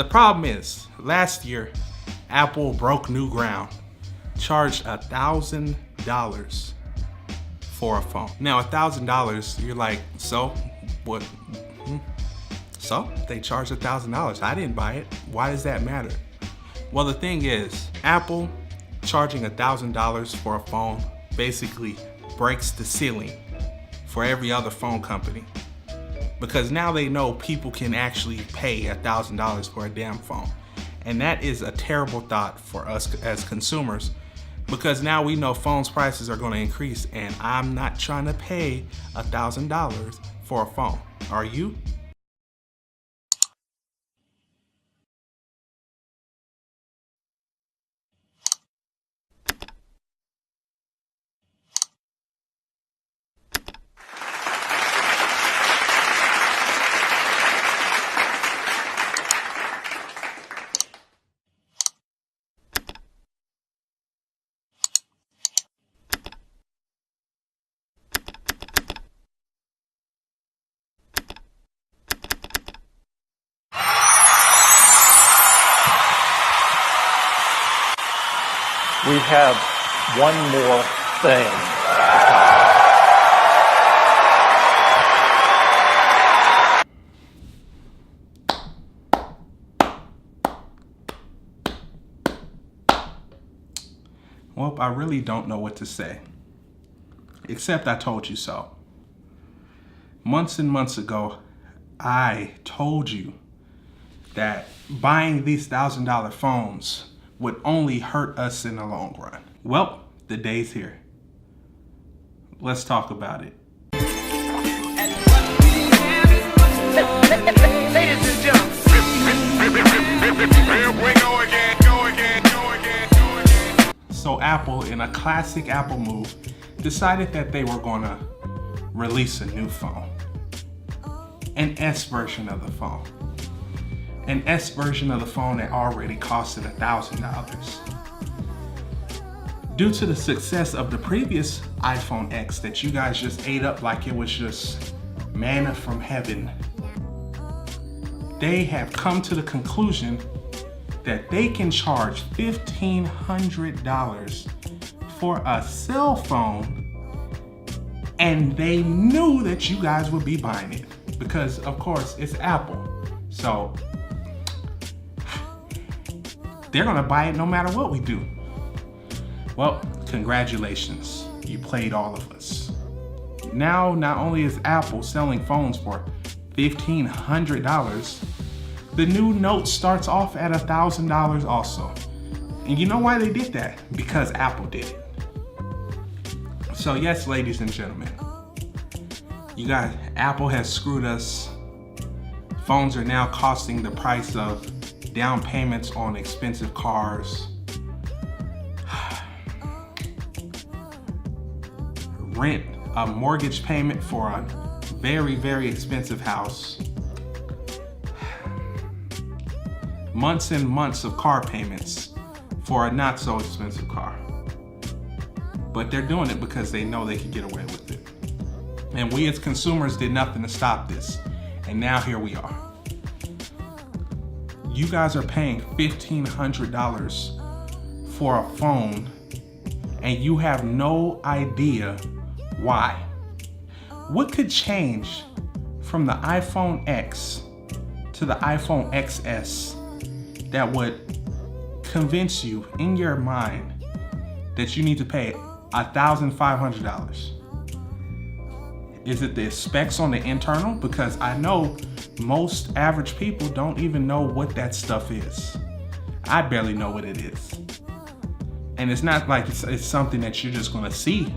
The problem is, last year, Apple broke new ground, charged $1,000 for a phone. Now, $1,000, you're like, so what? So they charged $1,000. I didn't buy it. Why does that matter? Well, the thing is, Apple charging $1,000 for a phone basically breaks the ceiling for every other phone company. Because now they know people can actually pay $1,000 for a damn phone. And that is a terrible thought for us as consumers, because now we know phones prices are going to increase, and I'm not trying to pay $1,000 for a phone. Are you? We have one more thing. Well, I really don't know what to say, except I told you so. Months and months ago, I told you that buying these $1,000 phones would only hurt us in the long run. Well, the day's here. Let's talk about it. Ladies and gentlemen, go again. So Apple, in a classic Apple move, decided that they were gonna release a new phone. An S version of the phone. An S version of the phone that already costed $1,000. Due to the success of the previous iPhone X that you guys just ate up like it was just manna from heaven, they have come to the conclusion that they can charge $1,500 for a cell phone, and they knew that you guys would be buying it because, of course, it's Apple. So they're gonna buy it no matter what we do. Well, congratulations, you played all of us. Now, not only is Apple selling phones for $1,500, the new Note starts off at $1,000 also. And you know why they did that? Because Apple did it. So yes, ladies and gentlemen, you guys, Apple has screwed us. Phones are now costing the price of down payments on expensive cars, rent, a mortgage payment for a very, very expensive house, months and months of car payments for a not so expensive car. But they're doing it because they know they can get away with it. And we as consumers did nothing to stop this. And now here we are. You guys are paying $1,500 for a phone, and you have no idea why. What could change from the iPhone X to the iPhone XS that would convince you in your mind that you need to pay $1,500? Is it the specs on the internal? Because I know most average people don't even know what that stuff is. I barely know what it is. And it's not like it's something that you're just gonna see.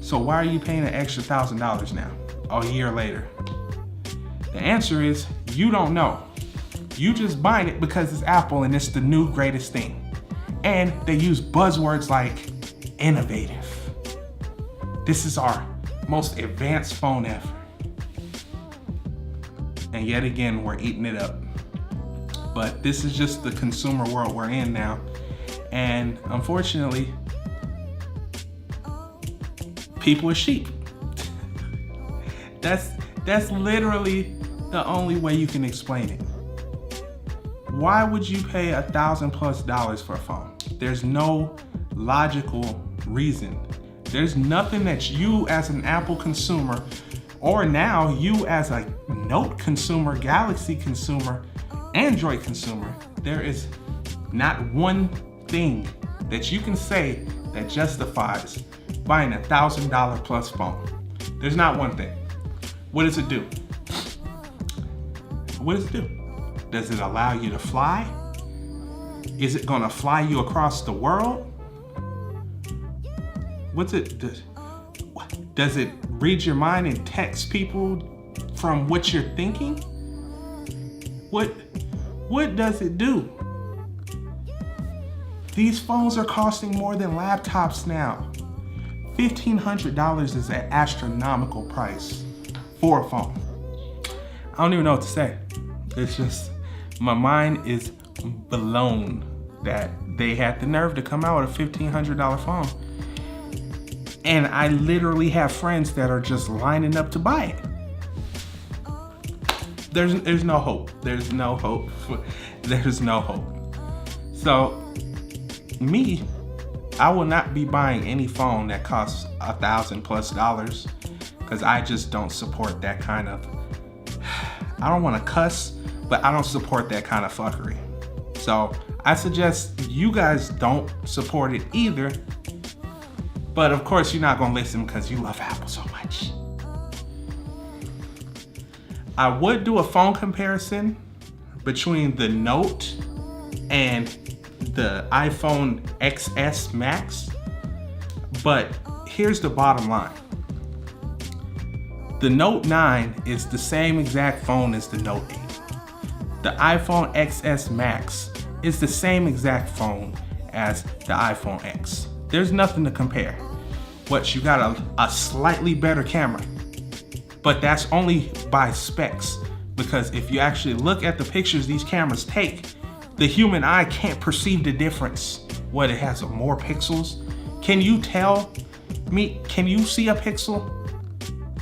So why are you paying an extra $1,000 now, a year later? The answer is, you don't know. You just buying it because it's Apple and it's the new greatest thing. And they use buzzwords like innovative. This is our most advanced phone ever. And yet again, we're eating it up. But this is just the consumer world we're in now. And unfortunately, people are sheep. That's literally the only way you can explain it. Why would you pay $1,000+ for a phone? There's no logical reason. There's nothing that you as an Apple consumer, or now you as a Note consumer, Galaxy consumer, Android consumer, there is not one thing that you can say that justifies buying $1,000+ phone. There's not one thing. What does it do? What does it do? Does it allow you to fly? Is it gonna fly you across the world? What's it? Does it read your mind and text people from what you're thinking? What does it do? These phones are costing more than laptops now. $1,500 is an astronomical price for a phone. I don't even know what to say. It's just, my mind is blown that they had the nerve to come out with a $1,500 phone. And I literally have friends that are just lining up to buy it. There's no hope. There's no hope. There's no hope. So, me, I will not be buying any phone that costs $1,000+, because I just don't support that kind of, I don't want to cuss, but I don't support that kind of fuckery. So I suggest you guys don't support it either. But of course you're not gonna listen because you love Apple so much. I would do a phone comparison between the Note and the iPhone XS Max, but here's the bottom line. The Note 9 is the same exact phone as the Note 8. The iPhone XS Max is the same exact phone as the iPhone X. There's nothing to compare. What, you got a slightly better camera, but that's only by specs, because if you actually look at the pictures these cameras take, the human eye can't perceive the difference. What, it has more pixels? Can you tell me, can you see a pixel?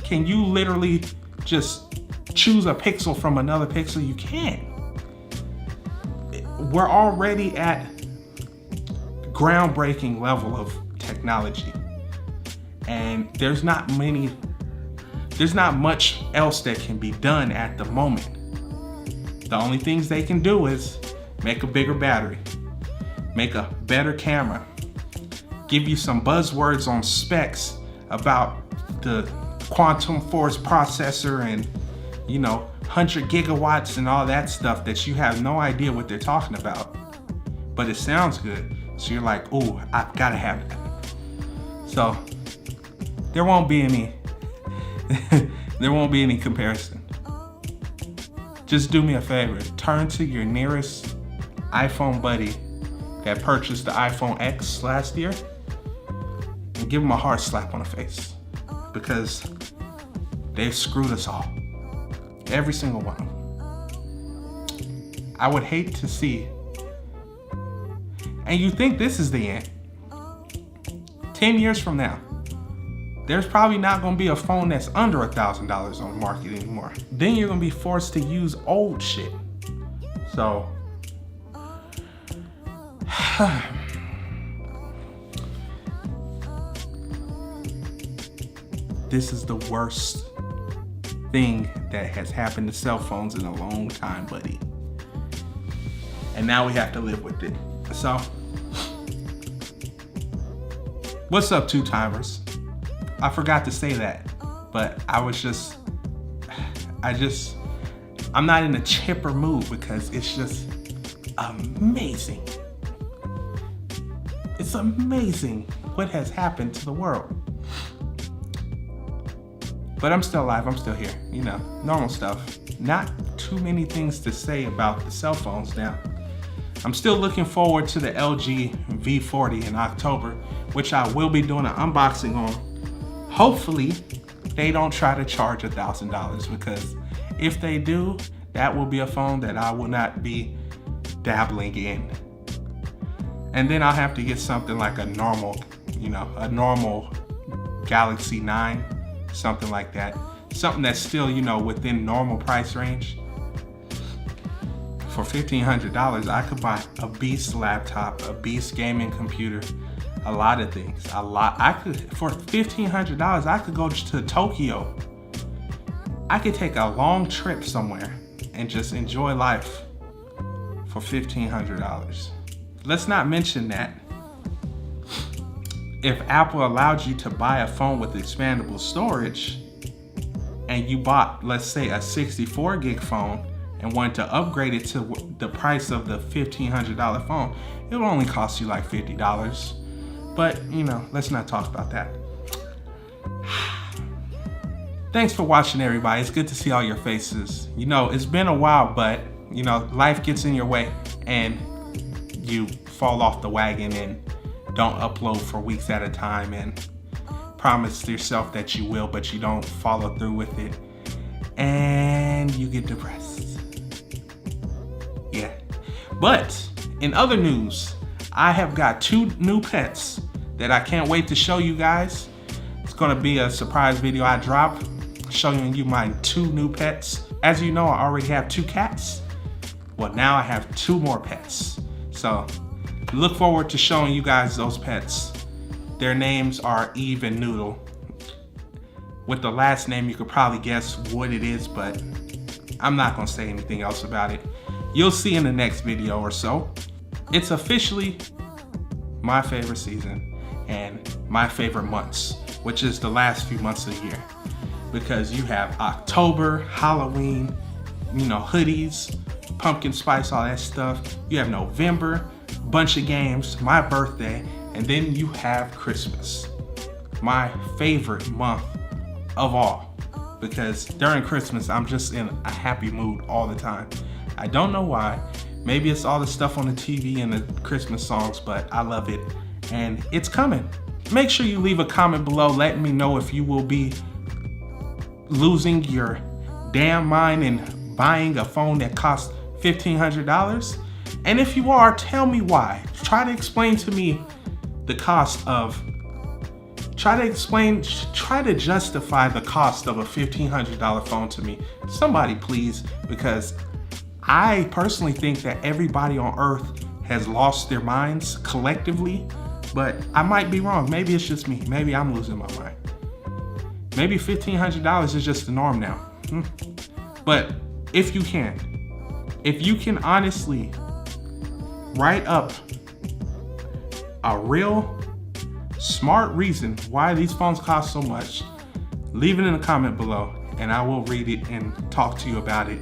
Can you literally just choose a pixel from another pixel? You can't. We're already at groundbreaking level of technology, and there's not much else that can be done at the moment. The only things they can do is make a bigger battery, make a better camera, give you some buzzwords on specs about the quantum force processor and, 100 gigawatts and all that stuff that you have no idea what they're talking about, but it sounds good. So you're like, oh, I've gotta have that. So there won't be any comparison. Just do me a favor, turn to your nearest iPhone buddy that purchased the iPhone X last year and give them a hard slap on the face, because they've screwed us all. Every single one of them. I would hate to see, and you think this is the end. 10 years from now, there's probably not gonna be a phone that's under $1,000 on the market anymore. Then you're gonna be forced to use old shit. So, this is the worst thing that has happened to cell phones in a long time, buddy. And now we have to live with it. So, what's up, two timers? I forgot to say that, but I'm not in a chipper mood because it's just amazing. It's amazing what has happened to the world. But I'm still alive, I'm still here, normal stuff. Not too many things to say about the cell phones now. I'm still looking forward to the LG V40 in October, which I will be doing an unboxing on. Hopefully, they don't try to charge $1,000, because if they do, that will be a phone that I will not be dabbling in. And then I'll have to get something like a normal Galaxy 9, something like that. Something that's still, within normal price range. for $1,500, I could buy a beast laptop, a beast gaming computer, a lot of things. For $1,500, I could go to Tokyo. I could take a long trip somewhere and just enjoy life for $1,500. Let's not mention that if Apple allowed you to buy a phone with expandable storage and you bought, let's say, a 64 gig phone and wanted to upgrade it to the price of the $1,500 phone, it would only cost you like $50. But, let's not talk about that. Thanks for watching, everybody. It's good to see all your faces. It's been a while, but, life gets in your way and you fall off the wagon and don't upload for weeks at a time and promise yourself that you will, but you don't follow through with it. And you get depressed. Yeah. But in other news, I have got 2 new pets that I can't wait to show you guys. It's gonna be a surprise video I drop showing you my 2 new pets. As you know, I already have 2 cats. Well, now I have 2 more pets. So look forward to showing you guys those pets. Their names are Eve and Noodle. With the last name, you could probably guess what it is, but I'm not gonna say anything else about it. You'll see in the next video or so. It's officially my favorite season and my favorite months, which is the last few months of the year. Because you have October, Halloween, hoodies, pumpkin spice, all that stuff. You have November, bunch of games, my birthday, and then you have Christmas. My favorite month of all, because during Christmas, I'm just in a happy mood all the time. I don't know why. Maybe it's all the stuff on the TV and the Christmas songs, but I love it, and it's coming. Make sure you leave a comment below letting me know if you will be losing your damn mind and buying a phone that costs $1,500. And if you are, tell me why. Try to explain to me the cost of, try to justify the cost of a $1,500 phone to me. Somebody please, because I personally think that everybody on earth has lost their minds collectively, but I might be wrong. Maybe it's just me. Maybe I'm losing my mind. Maybe $1,500 is just the norm now. But if you can honestly write up a real smart reason why these phones cost so much, leave it in the comment below and I will read it and talk to you about it.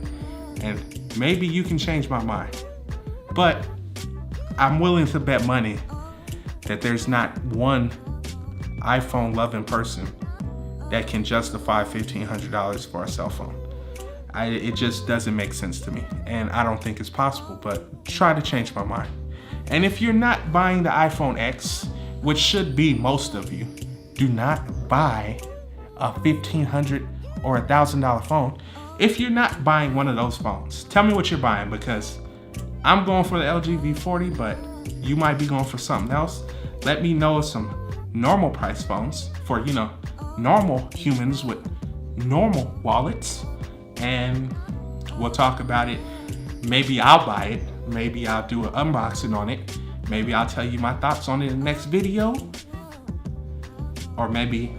And maybe you can change my mind. But I'm willing to bet money that there's not one iPhone loving person that can justify $1,500 for a cell phone. It just doesn't make sense to me, and I don't think it's possible, but try to change my mind. And if you're not buying the iPhone X, which should be most of you, do not buy a $1,500 or $1,000 phone. If you're not buying one of those phones, tell me what you're buying, because I'm going for the LG V40, but you might be going for something else. Let me know some normal price phones for, normal humans with normal wallets, and we'll talk about it. Maybe I'll buy it. Maybe I'll do an unboxing on it. Maybe I'll tell you my thoughts on it in the next video, or maybe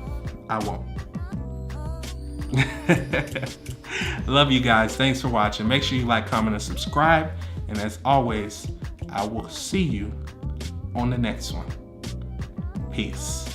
I won't. Love you guys. Thanks for watching. Make sure you like, comment, and subscribe. And as always, I will see you on the next one. Peace.